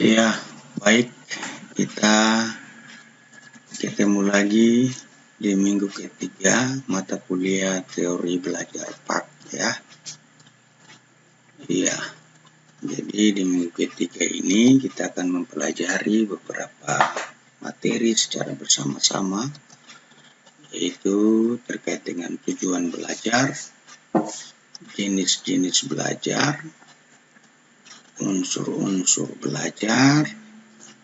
Ya, baik. Kita ketemu lagi di minggu ketiga mata kuliah teori belajar PAK ya. Iya. Jadi di minggu ketiga ini kita akan mempelajari beberapa materi secara bersama-sama, yaitu terkait dengan tujuan belajar, jenis-jenis belajar, unsur-unsur belajar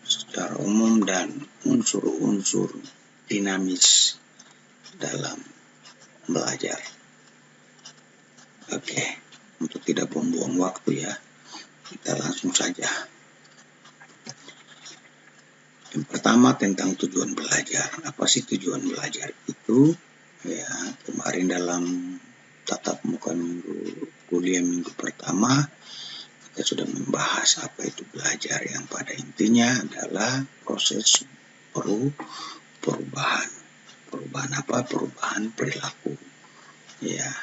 secara umum, dan unsur-unsur dinamis dalam belajar. Oke, untuk tidak membuang waktu ya, kita langsung saja. Yang pertama tentang tujuan belajar. Apa sih tujuan belajar itu? Ya, kemarin dalam tatap muka kuliah minggu pertama, kita sudah membahas apa itu belajar, yang pada intinya adalah proses perubahan. Perubahan apa? Perubahan perilaku. Ya.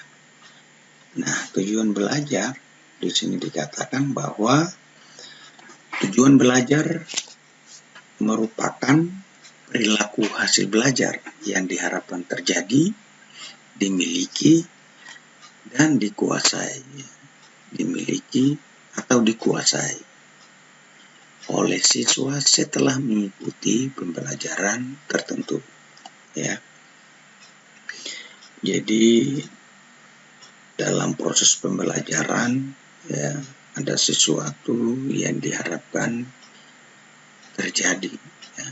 Nah, tujuan belajar di sini dikatakan bahwa tujuan belajar merupakan perilaku hasil belajar yang diharapkan terjadi, dimiliki, dan dikuasai. Dimiliki atau dikuasai oleh siswa setelah mengikuti pembelajaran tertentu. Ya. Jadi dalam proses pembelajaran ya, ada sesuatu yang diharapkan terjadi ya.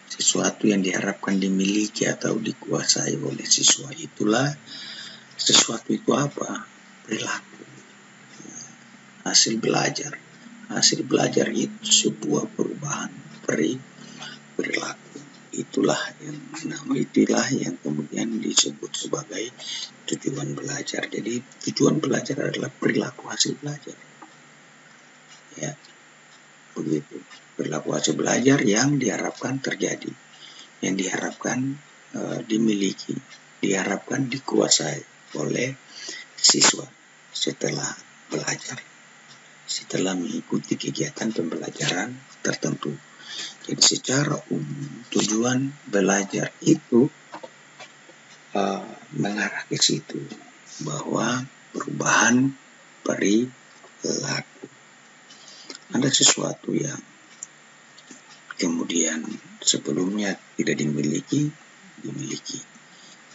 Sesuatu yang diharapkan dimiliki atau dikuasai oleh siswa, itulah sesuatu itu apa? Perilaku. Hasil belajar. Hasil belajar itu sebuah perubahan perilaku. Itulah yang kemudian disebut sebagai tujuan belajar. Jadi tujuan belajar adalah perilaku hasil belajar. Ya, begitu. Perilaku hasil belajar yang diharapkan terjadi, yang diharapkan dimiliki, diharapkan dikuasai oleh siswa setelah belajar, setelah mengikuti kegiatan pembelajaran tertentu. Jadi secara umum tujuan belajar itu mengarah ke situ, bahwa perubahan perilaku. Ada sesuatu yang kemudian sebelumnya tidak dimiliki,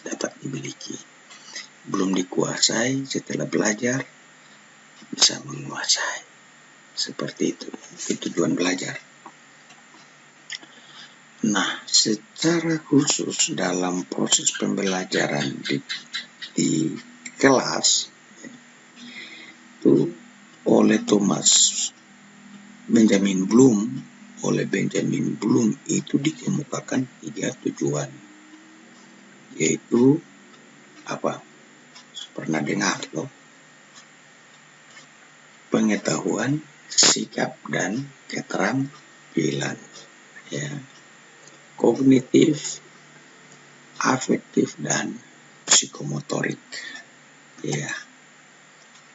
dapat dimiliki. Belum dikuasai, setelah belajar bisa menguasai. Seperti itu tujuan belajar. Nah, secara khusus dalam proses pembelajaran di kelas itu oleh Benjamin Bloom itu dikemukakan 3 tujuan, yaitu apa? Pernah dengar loh? Pengetahuan, sikap, dan keterampilan. Ya. Kognitif, afektif, dan psikomotorik. Ya.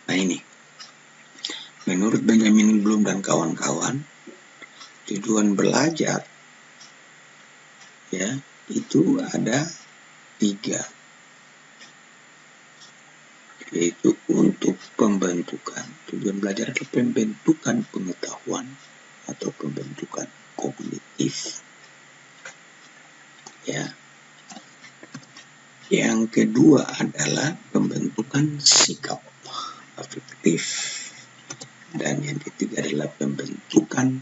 Nah ini, menurut Benjamin Bloom dan kawan-kawan, tujuan belajar ya itu ada 3, yaitu untuk pembentukan. Tujuan belajar adalah pembentukan pengetahuan atau pembentukan kognitif. Ya. Yang kedua adalah pembentukan sikap afektif, dan yang ketiga adalah pembentukan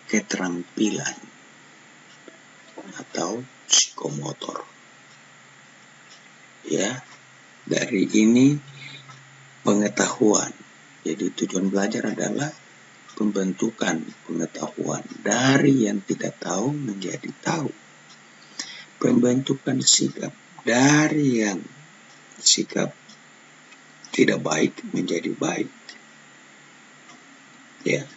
keterampilan atau psikomotor. Ya, dari ini pengetahuan. Jadi tujuan belajar adalah pembentukan pengetahuan dari yang tidak tahu menjadi tahu. Pembentukan sikap dari yang sikap tidak baik menjadi baik. Ya.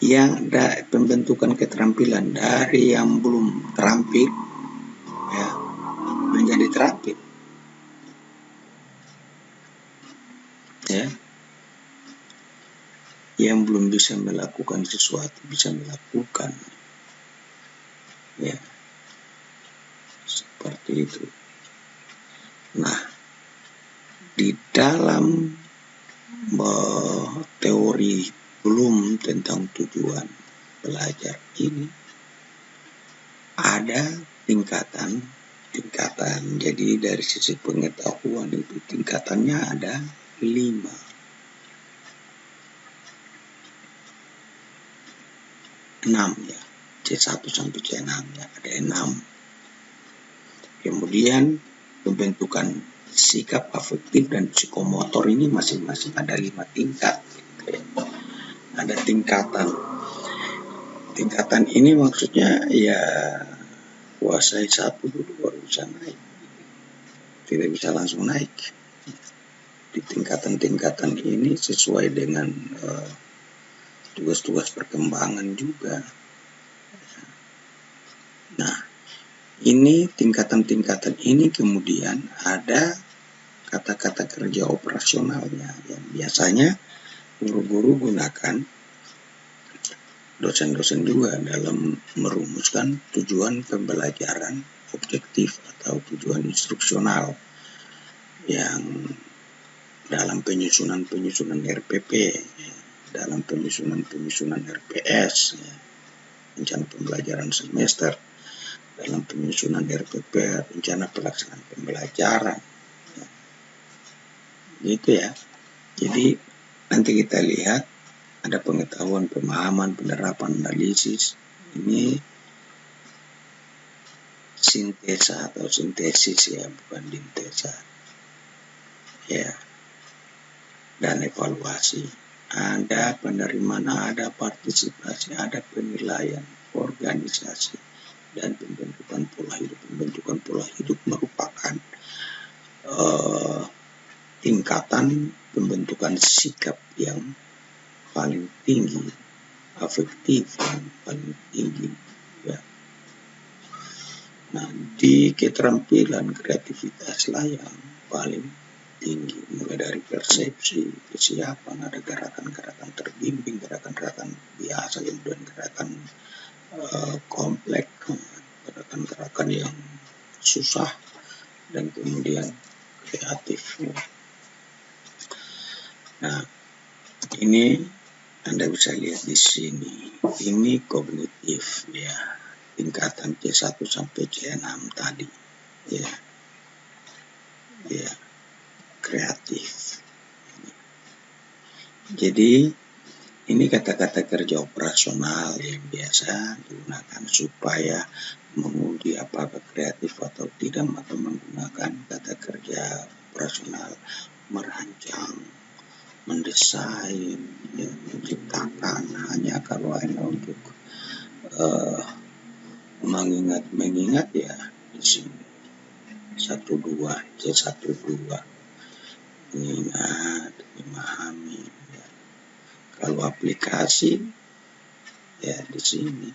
Yang pembentukan keterampilan dari yang belum terampil ya menjadi terampil. Ya. yang belum bisa melakukan sesuatu bisa melakukan, ya, seperti itu. Nah, di dalam teori Bloom tentang tujuan belajar ini ada tingkatan. Jadi dari sisi pengetahuan itu tingkatannya ada 5. 6 ya, C1 sampai C6 ya, ada 6. Kemudian pembentukan sikap afektif dan psikomotor ini masing-masing ada 5 tingkat. Ada tingkatan. Tingkatan ini maksudnya ya kuasai satu dulu baru bisa naik. Tidak bisa langsung naik. Di tingkatan-tingkatan ini sesuai dengan tugas-tugas perkembangan juga. Nah, ini tingkatan-tingkatan ini kemudian ada kata-kata kerja operasionalnya yang biasanya guru-guru gunakan, dosen-dosen juga dalam merumuskan tujuan pembelajaran objektif atau tujuan instruksional yang dalam penyusunan RPP, dalam penyusunan RPS, rencana pembelajaran semester, dalam penyusunan RPP, rencana pelaksanaan pembelajaran, gitu ya. Jadi nanti kita lihat ada pengetahuan, pemahaman, penerapan, analisis. Ini sintesa atau sintesis ya, bukan dintesa. Ya. Dan evaluasi. Ada penerimaan, ada partisipasi, ada penilaian, organisasi, dan pembentukan pola hidup. Pembentukan pola hidup merupakan tingkatan pembentukan sikap yang paling tinggi, afektif yang paling tinggi, ya. Nah, di keterampilan kreativitas lah yang paling tinggi, mulai dari persepsi, kesiapan, ada gerakan-gerakan terbimbing, gerakan-gerakan biasa, kemudian gerakan kompleks, gerakan-gerakan yang susah, dan kemudian kreatif. Nah, ini Anda bisa lihat di sini. Ini kognitif ya, tingkatan C1 sampai C6 tadi. Ya. Ya. Kreatif. Jadi ini kata-kata kerja operasional yang biasa digunakan supaya menguji apakah kreatif atau tidak, atau menggunakan kata kerja operasional merancang, mendesain, ya, menciptakan, hanya kalau hanya untuk mengingat ya di sini C12 mengingat, memahami. Ya. Kalau aplikasi ya di sini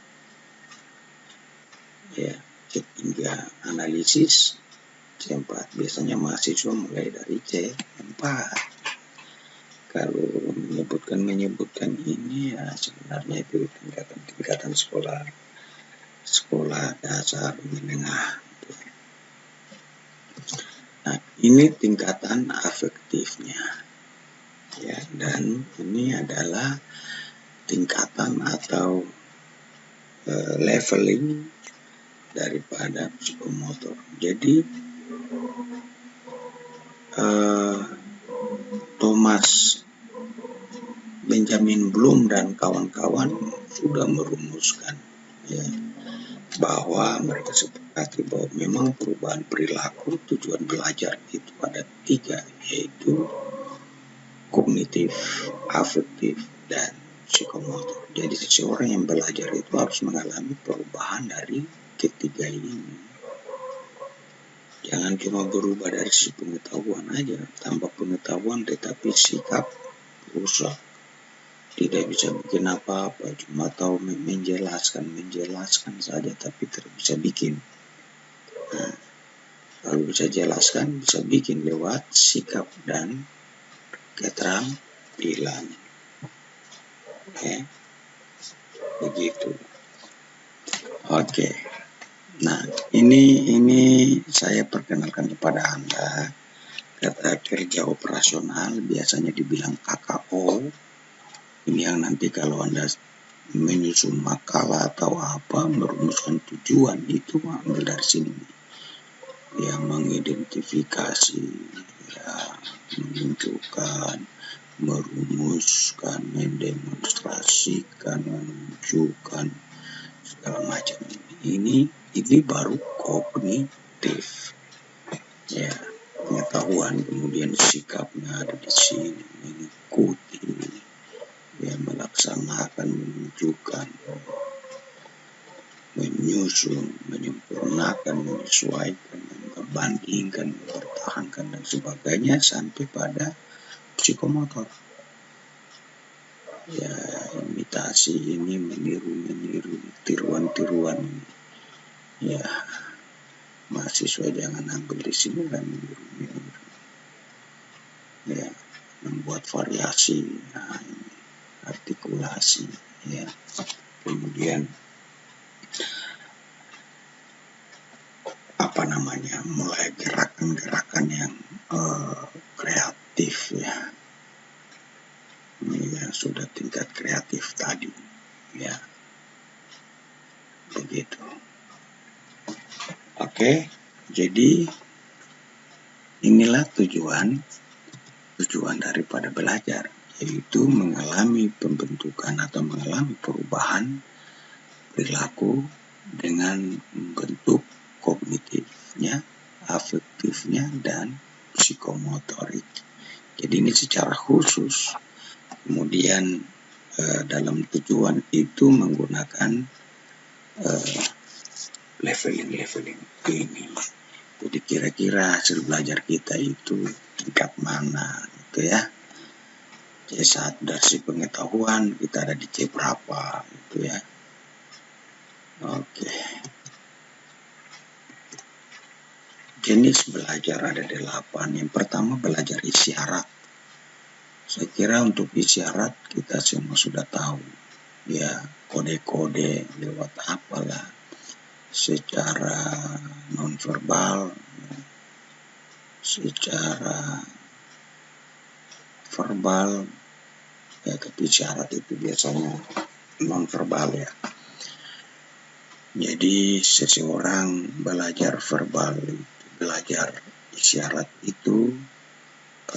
ya C3 analisis, C4 biasanya mahasiswa mulai dari C4. Kalau menyebutkan ini ya sebenarnya itu tingkatan sekolah dasar menengah. Nah, ini tingkatan afektifnya ya, dan ini adalah tingkatan atau leveling daripada psikomotor. Jadi Thomas Benjamin Bloom dan kawan-kawan sudah merumuskan ya, bahwa mereka sepakati bahwa memang perubahan perilaku tujuan belajar itu ada 3, yaitu kognitif, afektif, dan psikomotor. Jadi seseorang yang belajar itu harus mengalami perubahan dari ketiga ini. Jangan cuma berubah dari sisi pengetahuan aja, tambah pengetahuan tetapi sikap rusak. Tidak bisa bikin apa-apa, cuma tahu menjelaskan saja tapi tidak bisa bikin. Nah, kalau bisa jelaskan, bisa bikin lewat sikap dan keterampilan. Begitu. Oke. Nah, ini saya perkenalkan kepada Anda kata kerja operasional, biasanya dibilang KKO. Ini yang nanti kalau Anda menyusun makalah atau apa, merumuskan tujuan, itu ambil dari sini. Ya, mengidentifikasi, ya, menunjukkan, merumuskan, mendemonstrasikan, menunjukkan, segala macam. Ini baru kognitif. Ya, pengetahuan, kemudian sikapnya ada di sini, mengikuti, ya, melaksanakan, menunjukkan, menyusun, menyempurnakan, menyesuaikan, membandingkan, mempertahankan, dan sebagainya, sampai pada psikomotor. Ya, imitasi ini, meniru, tiruan ini. Ya, mahasiswa jangan ambil di sini dan meniru. Ya, membuat variasi, nah, ini, artikulasi, ya. Kemudian mulai gerakan-gerakan yang kreatif, ya. Ini yang sudah tingkat kreatif tadi, ya. Begitu. Oke, jadi inilah tujuan daripada belajar, yaitu mengalami pembentukan atau mengalami perubahan perilaku dengan membentuk kognitifnya, afektifnya, dan psikomotorik. Jadi ini secara khusus. Kemudian dalam tujuan itu menggunakan leveling ini. Jadi kira-kira hasil belajar kita itu tingkat mana, gitu ya. C1 dari si pengetahuan, kita ada di C berapa, gitu ya. Oke. Jenis belajar ada 8. Yang pertama belajar isyarat. Saya kira untuk isyarat kita semua sudah tahu, ya, kode-kode lewat apalah, secara nonverbal, secara verbal, ya, tapi isyarat itu biasanya nonverbal, ya. Jadi seseorang belajar verbal, belajar isyarat itu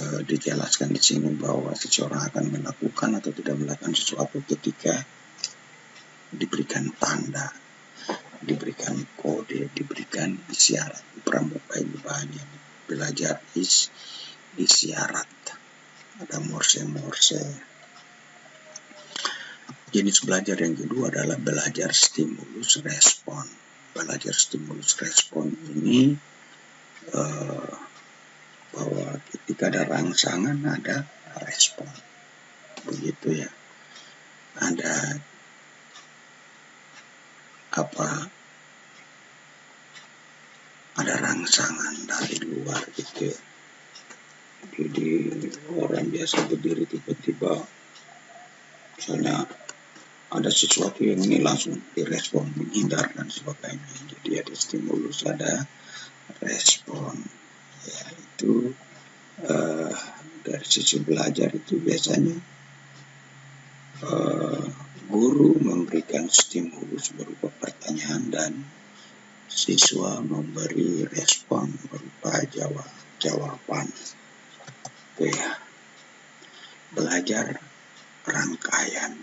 dijelaskan di sini bahwa seseorang akan melakukan atau tidak melakukan sesuatu ketika diberikan tanda, diberikan kode, diberikan isyarat. Pramuka ini banyak belajar isyarat, ada morse. Jenis belajar yang kedua adalah belajar stimulus respon. Belajar stimulus respon ini bahwa ketika ada rangsangan ada respon, begitu, ya. Ada rangsangan dari luar, gitu, ya. Jadi orang biasa berdiri, tiba-tiba misalnya ada sesuatu yang ini langsung direspon, menghindar dan sebagainya. Jadi ada stimulus, ada respon. Ya, itu dari sisi belajar itu biasanya guru memberikan stimulus berupa pertanyaan dan siswa memberi respon berupa jawaban. Itu, ya. Belajar rangkaian.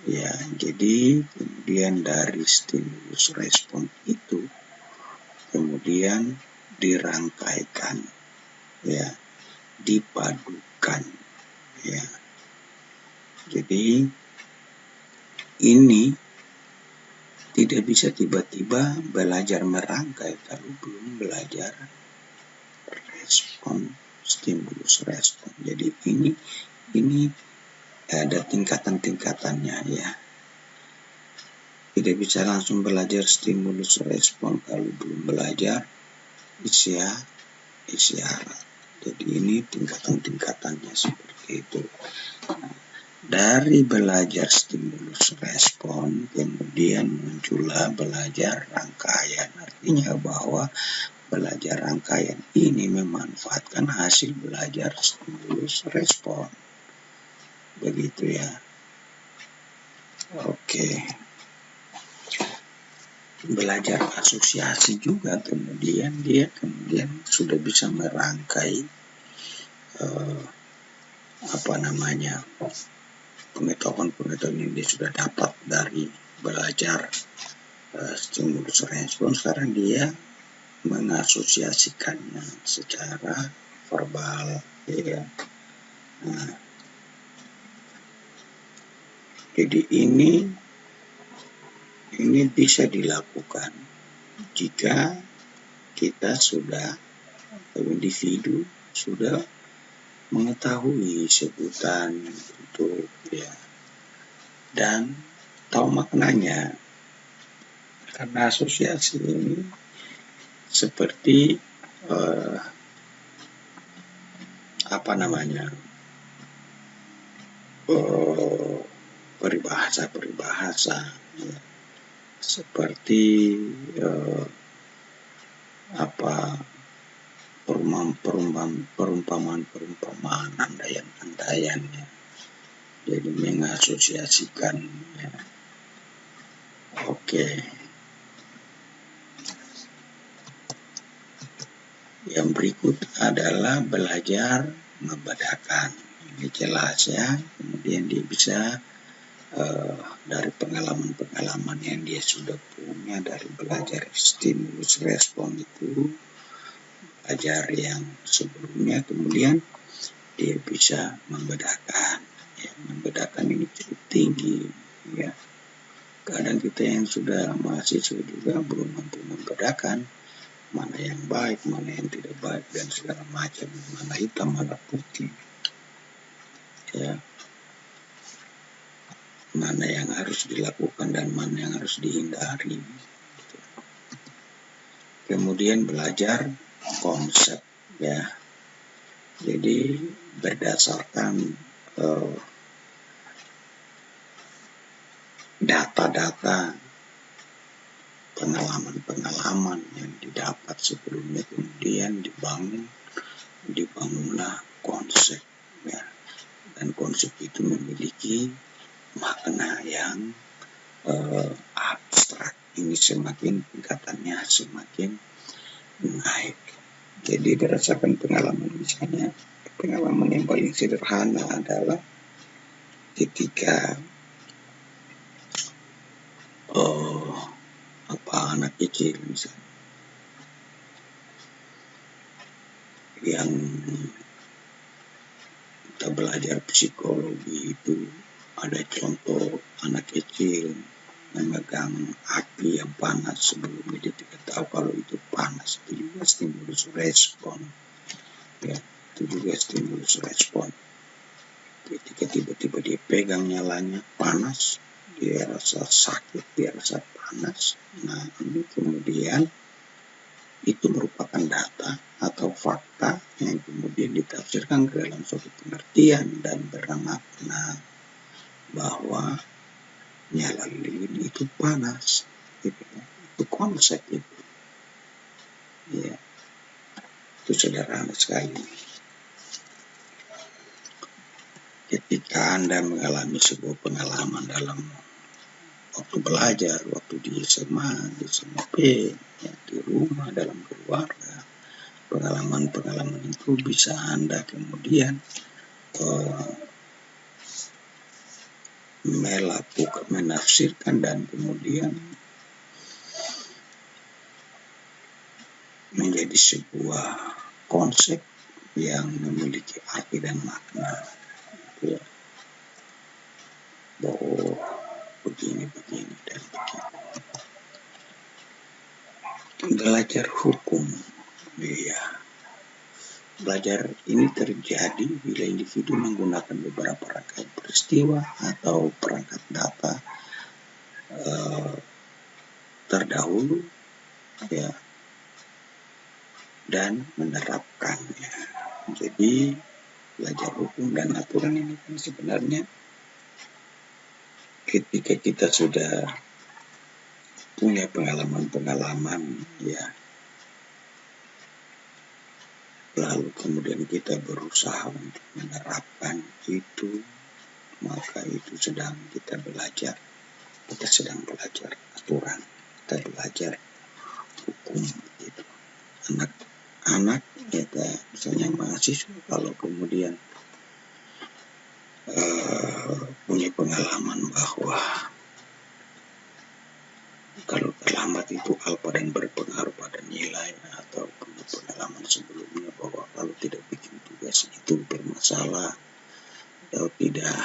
Ya, jadi kemudian dari stimulus respon itu kemudian dirangkaikan, ya, dipadukan, ya. Jadi ini tidak bisa tiba-tiba belajar merangkai kalau belum belajar respon, stimulus respon. Jadi ini ada tingkatan-tingkatannya, ya. Tidak bisa langsung belajar stimulus respon kalau belum belajar isyarat. Jadi ini tingkatan-tingkatannya seperti itu. Nah, Dari belajar stimulus respon, kemudian muncullah belajar rangkaian. Artinya bahwa belajar rangkaian ini memanfaatkan hasil belajar stimulus respon. Begitu ya. Oke. Belajar asosiasi juga, kemudian dia sudah bisa merangkai pengetahuan yang dia sudah dapat dari belajar stimulus respon. Sekarang dia mengasosiasikannya secara verbal, ya. Nah, jadi ini bisa dilakukan jika kita sudah, individu sudah mengetahui sebutan bentuk, ya, dan tahu maknanya. Karena asosiasi ini seperti peribahasa, ya. Seperti perumpamaan, andaian, ya. Jadi mengasosiasikan, ya. Oke. Yang berikut adalah belajar membedakan. Ini jelas, ya. Kemudian dia bisa dari pengalaman-pengalaman yang dia sudah punya dari belajar stimulus respon itu, belajar yang sebelumnya, kemudian dia bisa membedakan. Ya, membedakan ini cukup tinggi, ya. Kadang kita yang sudah mahasiswa juga belum mampu membedakan mana yang baik, mana yang tidak baik, dan segala macam, mana hitam, mana putih, ya. Mana yang harus dilakukan dan mana yang harus dihindari. Kemudian belajar konsep, ya. Jadi berdasarkan data-data pengalaman yang didapat sebelumnya, kemudian dibangunlah konsep, ya. Dan konsep itu memiliki makna yang abstrak. Ini tingkatannya semakin naik. Jadi berdasarkan pengalaman, misalnya pengalaman yang paling sederhana adalah ketika anak kecil misalnya yang kita belajar psikologi, itu ada contoh anak kecil memegang api yang panas sebelumnya dia tidak tahu kalau itu panas. Itu juga stimulus respon, ya. Itu juga stimulus respon. Ketika tiba-tiba dia pegang, nyalanya panas, dia rasa sakit, dia rasa panas. Nah, ini kemudian itu merupakan data atau fakta yang kemudian ditafsirkan ke dalam suatu pengertian dan bermakna bahwa nyala lilin itu panas, gitu. Itu konsep itu, ya. Itu sederhana sekali. Ketika Anda mengalami sebuah pengalaman dalam waktu belajar, waktu di SMA, di SMP, ya, di rumah, dalam keluarga, pengalaman-pengalaman itu bisa Anda kemudian melakukan, menafsirkan, dan kemudian menjadi sebuah konsep yang memiliki arti dan makna, ya. Bahwa begini dan begitu. Belajar hukum, ya. Belajar ini terjadi bila individu menggunakan beberapa rangkaian peristiwa atau perangkat data terdahulu, ya, dan menerapkannya. Jadi belajar hukum dan aturan ini kan sebenarnya ketika kita sudah punya pengalaman-pengalaman, ya, lalu kemudian kita berusaha untuk menerapkan itu, maka itu sedang kita belajar. Kita sedang belajar aturan, kita belajar hukum gitu. Anak kita, misalnya mahasiswa, kalau kemudian punya pengalaman bahwa kalau terlambat itu alfa dan berpengaruh pada nilai, atau punya pengalaman sebelumnya bahwa kalau tidak bikin tugas itu bermasalah, atau tidak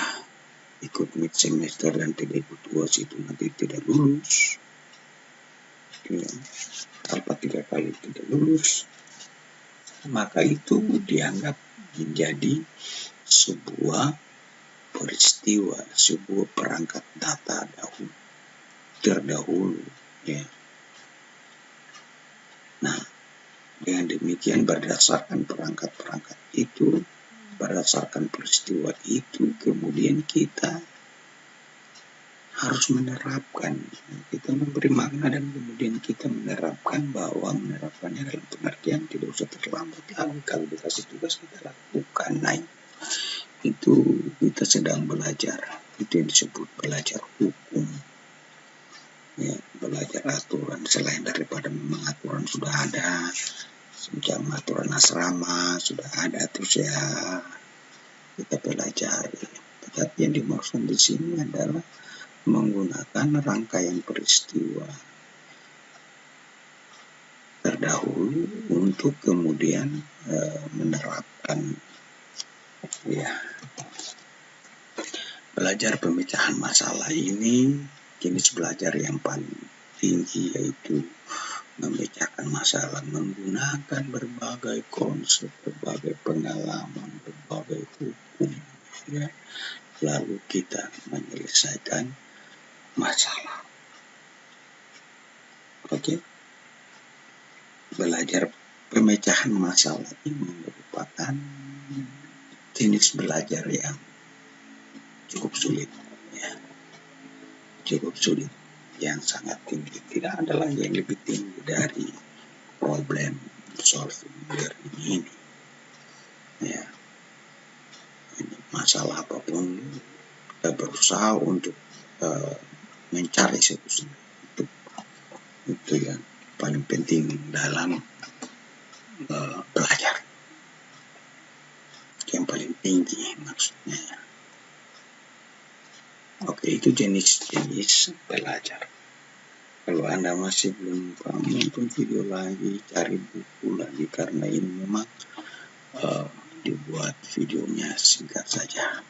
ikut mid semester dan tidak ikut UAS itu nanti tidak lulus, ya, alfa 3 kali tidak lulus, maka itu dianggap menjadi sebuah peristiwa, sebuah perangkat data terdahulu, ya. Nah, dengan demikian berdasarkan perangkat-perangkat itu, berdasarkan peristiwa itu, kemudian kita harus menerapkan, kita memberi makna dan kemudian kita menerapkan, bahwa menerapkannya dalam pengertian tidak usah terlambat lagi, kalau dikasih tugas kita lakukan. Nah, itu kita sedang belajar, itu yang disebut belajar hukum, ya, belajar aturan. Selain daripada memang aturan sudah ada, semacam aturan asrama sudah ada, terus ya kita belajar. Tetapi yang dimaksud di sini adalah menggunakan rangkaian peristiwa terdahulu untuk kemudian menerapkan, ya. Belajar pemecahan masalah ini jenis belajar yang paling tinggi, yaitu memecahkan masalah menggunakan berbagai konsep, berbagai pengalaman, berbagai hukum, ya. Lalu kita menyelesaikan masalah. Oke. Belajar pemecahan masalah ini merupakan jenis belajar yang cukup sulit, ya. Cukup sulit, yang sangat tinggi. Tidak ada lagi yang lebih tinggi dari problem solving learning ini, ya. Ini masalah apapun kita berusaha untuk mencari solusi. Itu yang paling penting dalam belajar, yang paling tinggi maksudnya. Oke, itu jenis-jenis belajar. Kalau Anda masih belum paham, nonton video lagi, cari buku lagi, karena ini memang dibuat videonya singkat saja.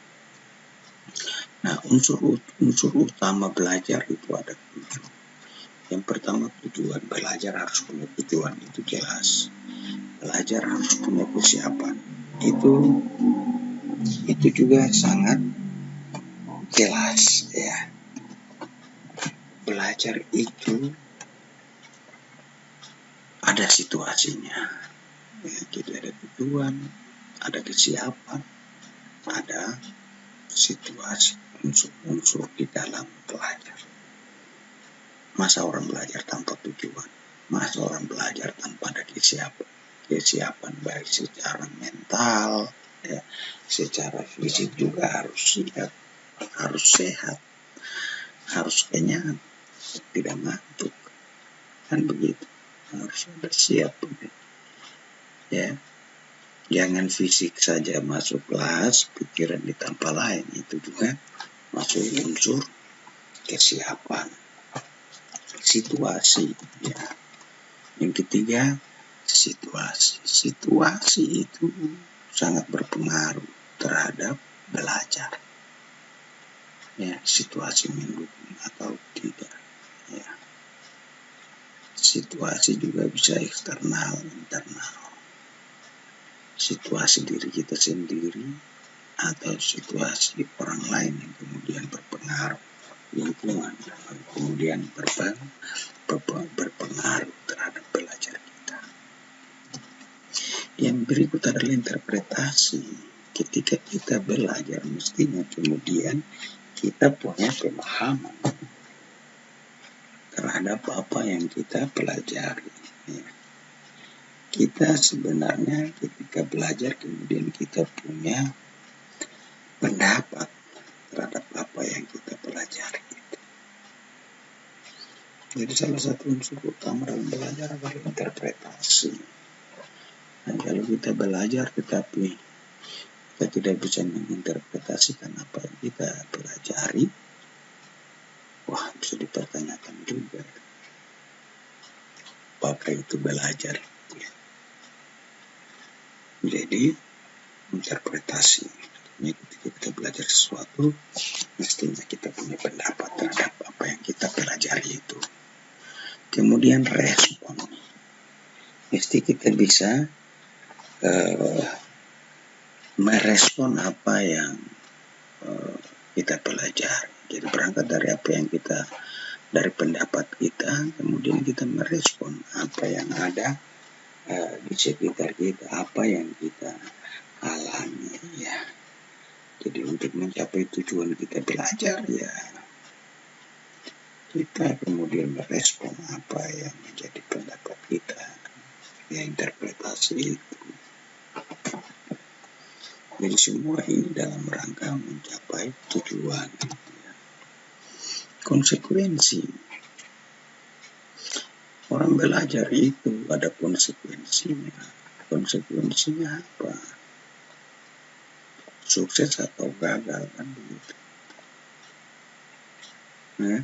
Nah, unsur utama belajar itu ada 7. Yang pertama, tujuan. Belajar harus punya tujuan, itu jelas. Belajar harus punya kesiapan, itu juga sangat jelas, ya. Belajar itu ada situasinya, ya. Jadi ada tujuan, ada kesiapan, ada situasi, unsur-unsur di dalam belajar. Masa orang belajar tanpa tujuan? Masa orang belajar tanpa ada kesiapan baik secara mental, ya, secara fisik juga harus siap, harus sehat, harus kenyang, tidak ngantuk, kan begitu. Harus ada siap, ya. Jangan fisik saja masuk kelas, pikiran ditanpa lain, itu juga masuk unsur kesiapan. Situasi, ya. Yang ketiga, situasi. Situasi itu sangat berpengaruh terhadap belajar, ya. Situasi mendukung atau tidak, ya. Situasi juga bisa eksternal, internal. Situasi diri kita sendiri atau situasi orang lain yang kemudian berpengaruh, lingkungan yang kemudian berpengaruh terhadap belajar kita. Yang berikut adalah interpretasi. Ketika kita belajar, mestinya kemudian kita punya pemahaman terhadap apa yang kita pelajari. Ya. Kita sebenarnya ketika belajar kemudian kita punya pendapat terhadap apa yang kita pelajari. Jadi salah satu unsur utama dalam belajar adalah interpretasi. Nah, kalau kita belajar tetapi kita tidak bisa menginterpretasikan apa yang kita pelajari, wah, bisa dipertanyakan juga. Apakah itu belajar? Ya. Jadi, interpretasi. Ketika kita belajar sesuatu, mestinya kita punya pendapat terhadap apa yang kita pelajari itu. Kemudian respon. Mesti kita bisa merespon apa yang kita pelajari. Jadi berangkat dari apa yang kita, dari pendapat kita, kemudian kita merespon apa yang ada di sekitar kita, apa yang kita alami, ya. Jadi untuk mencapai tujuan kita belajar, ya, kita kemudian merespon apa yang menjadi pendapat kita, ya, interpretasi itu. Jadi semua ini dalam rangka mencapai tujuan. Ya. Konsekuensi. Orang belajar itu ada konsekuensinya. Konsekuensinya apa? Sukses atau gagal, kan begitu. Nah,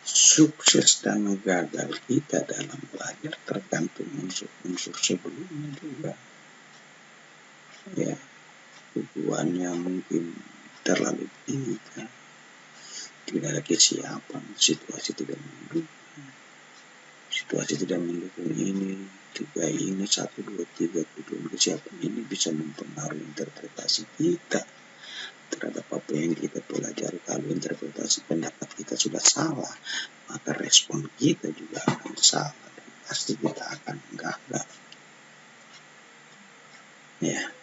sukses dan gagal kita dalam belajar tergantung unsur-unsur sebelumnya juga. Ya, tujuannya mungkin terlalu tinggi, kan? Tidak ada kesiapan, situasi tidak mendukung. Situasi tidak mendukung ini, 1, 2, 3, tujuan kesiapan ini bisa mempengaruhi interpretasi kita terhadap apa yang kita pelajari. Kalau interpretasi pendapat kita sudah salah, maka respon kita juga akan salah dan pasti kita akan gagal. Ya,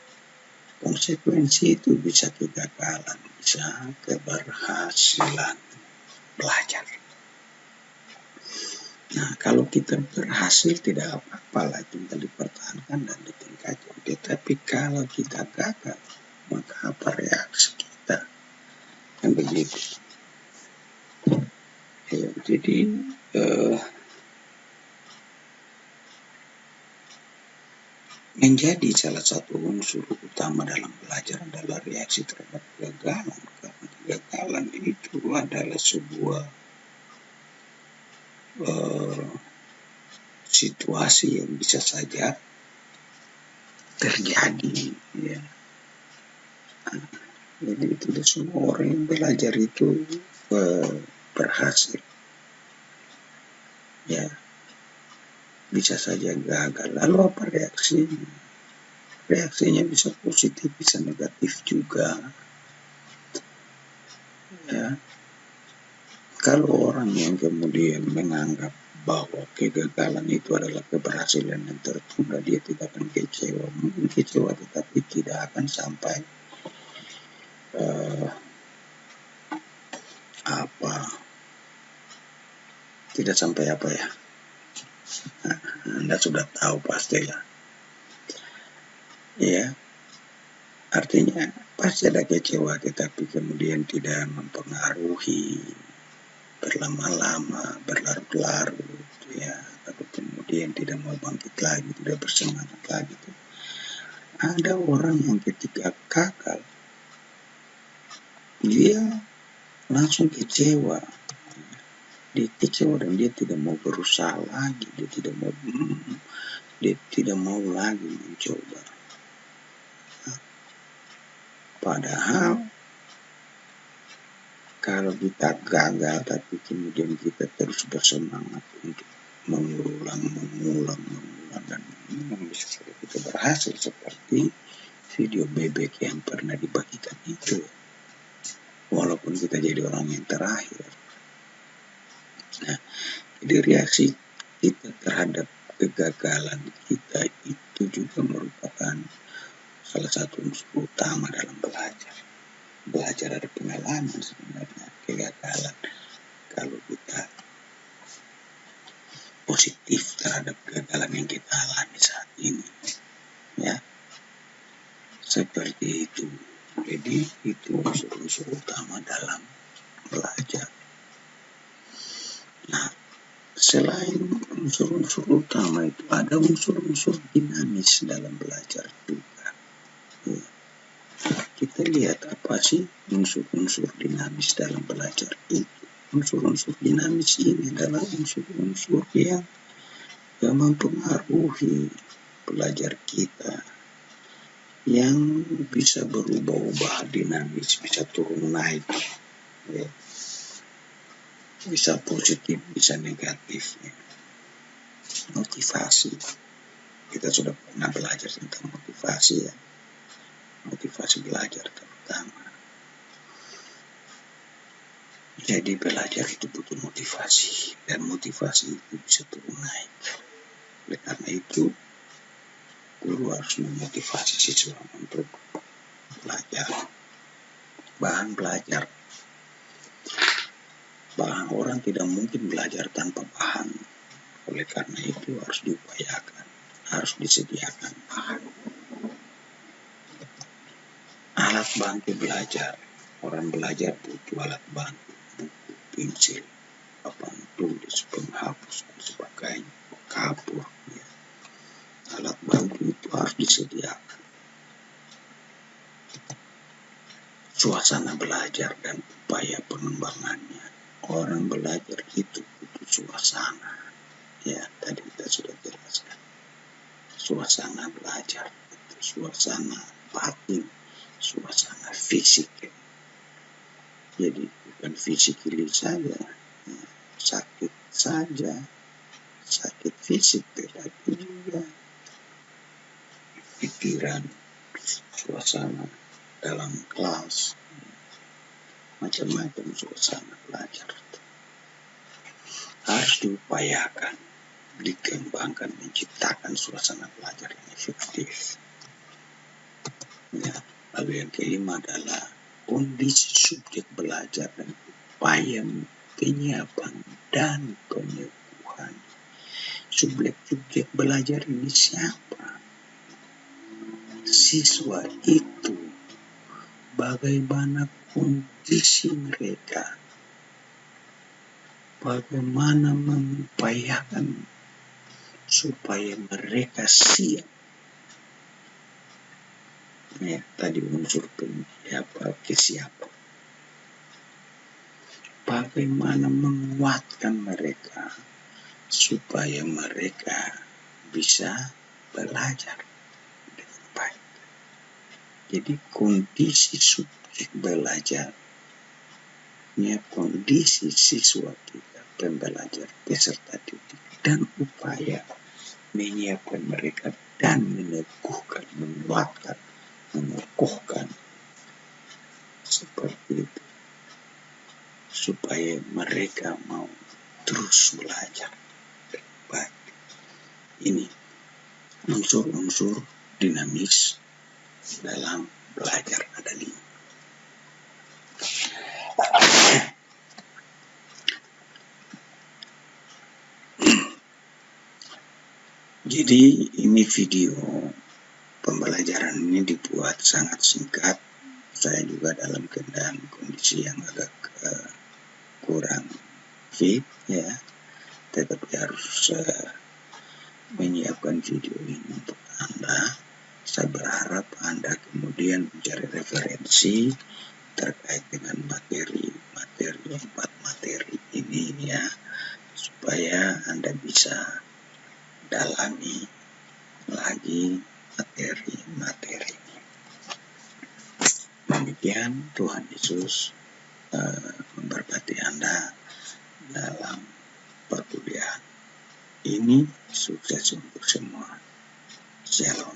konsekuensi itu bisa kegagalan, bisa keberhasilan belajar. Nah, kalau kita berhasil tidak apa-apa lah, tinggal dipertahankan dan ditingkatkan. Tetapi kalau kita gagal, maka apa reaksi kita? Kan begitu. Ya, jadi menjadi salah satu unsur utama dalam belajar adalah reaksi terhadap kegagalan. Karena kegagalan itu adalah sebuah situasi yang bisa saja terjadi, ya. Jadi tidak semua orang yang belajar itu berhasil, ya, bisa saja gagal. Lalu apa reaksinya? Reaksinya bisa positif, bisa negatif juga, ya. Kalau orang yang kemudian menganggap bahwa kegagalan itu adalah keberhasilan yang tertunda, dia tidak akan kecewa. Mungkin kecewa tetapi tidak akan sampai tidak sampai apa ya. Nah, Anda sudah tahu pastilah. Ya, artinya pasti ada kecewa tetapi kemudian tidak mempengaruhi berlama-lama, berlarut-larut, ya, atau kemudian tidak mau bangkit lagi, tidak bersemangat lagi. Ada orang yang ketika gagal, dia langsung kecewa. Dia kecewa dan dia tidak mau berusaha lagi, dia tidak mau lagi mencoba. Padahal kalau kita gagal tapi kemudian kita terus bersemangat untuk mengulang dan bisa saja kita berhasil seperti video bebek yang pernah dibagikan itu, walaupun kita jadi orang yang terakhir. Nah, jadi reaksi kita terhadap kegagalan kita itu juga merupakan salah satu unsur utama dalam belajar. Belajar ada pengalaman sebenarnya, kegagalan. Kalau kita positif terhadap kegagalan yang kita alami saat ini, ya, seperti itu. Jadi itu unsur-unsur utama dalam belajar. Nah, selain unsur-unsur utama itu ada unsur-unsur dinamis dalam belajar juga. Ya. Kita lihat apa sih unsur-unsur dinamis dalam belajar itu. Unsur-unsur dinamis ini adalah unsur-unsur yang mempengaruhi belajar kita, yang bisa berubah-ubah dinamis, bisa turun naik, ya. Bisa positif, bisa negatif, ya. Motivasi, kita sudah pernah belajar tentang motivasi, ya. Motivasi belajar terutama. Jadi belajar itu butuh motivasi, dan motivasi itu bisa turun naik. Oleh karena itu, guru harus memotivasi siswa untuk belajar. Bahan belajar. Bahan orang tidak mungkin belajar tanpa bahan. Oleh karena itu harus diupayakan, harus disediakan bahan. Alat bantu belajar. Orang belajar butuh alat bantu, buku, pensil, papan tulis, penghapus, dan sebagainya, kapur. Ya. Alat bantu itu harus disediakan. Suasana belajar dan upaya pengembangannya. Orang belajar itu butuh suasana. Ya, tadi kita sudah jelaskan. Suasana belajar itu suasana batin, suasana fisik. Jadi bukan fisikili saja, sakit saja, sakit fisik, tetapi juga pikiran, suasana dalam kelas, macam-macam suasana belajar harus diupayakan, dikembangkan, menciptakan suasana belajar yang efektif. Ya, lalu yang kelima adalah kondisi subjek belajar dan upaya penyiapan dan penyembuhan. Subjek belajar ini siapa? Siswa itu. Bagaimana kondisi mereka, bagaimana mengupayakan supaya mereka siap. Ya, tadi unsur kesiapan. Bagaimana menguatkan mereka supaya mereka bisa belajar dengan baik. Jadi kondisi subjek belajar, ya, kondisi siswa kita, pembelajar, peserta didik, dan upaya menyiapkan mereka dan meneguhkan, menguatkan, mengukuhkan seperti itu, supaya mereka mau terus belajar dengan baik. Ini unsur-unsur dinamis dalam belajar ada 5. Jadi ini video pembelajaran ini dibuat sangat singkat. Saya juga dalam keadaan kondisi yang agak kurang fit, ya, tetapi harus menyiapkan video ini untuk Anda. Saya berharap Anda kemudian mencari referensi terkait dengan materi 4 materi ini, ya, supaya Anda bisa dalami lagi materi-materi ini. Demikian, Tuhan Yesus memberkati Anda dalam perkuliahan ini. Sukses untuk semua. Shalom.